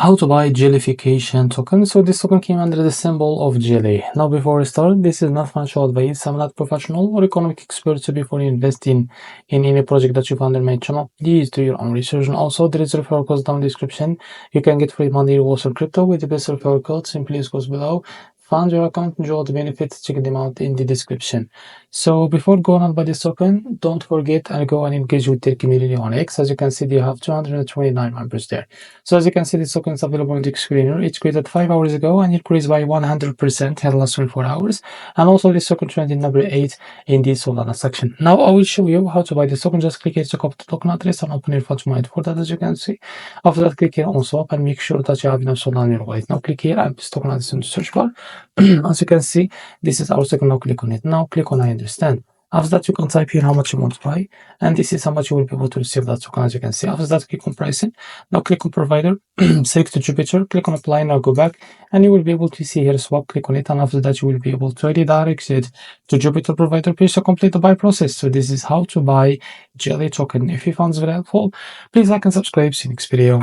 How to buy Jellification token. So this token came under the symbol of jelly. Now before we start, this is not financial advice. I'm not professional or economic expert, so before you invest in any project that you found in my channel, please do your own research. And also there is a referral code down in the description. You can get free money rewards or crypto with the best referral code. Simply use goes below. Fund your account, enjoy all the benefits, check them out in the description. So before going on by this token, don't forget and go and engage with their community on X. As you can see, they have 229 members there. So as you can see, this token is available on the screener. It's created 5 hours ago and increased by 100% in the last 24 hours. And also this token trended number 8 in the Solana section. Now I will show you how to buy this token. Just click here to copy the token address and open your fund wallet for that, as you can see. After that, click here on swap and make sure that you have enough Solana in your wallet. Now click here and paste token address in the search bar. As you can see, this is our token. Now click on it. Now click on I understand. After that, you can type here how much you want to buy, and this is how much you will be able to receive that token, as you can see. After that, click on pricing. Now click on provider, select Jupiter, click on apply, now go back, and you will be able to see here swap, click on it, and after that you will be able to redirect it to Jupiter provider page to complete the buy process. So this is how to buy Jelly token. If you found this very helpful, please like and subscribe. See you next video.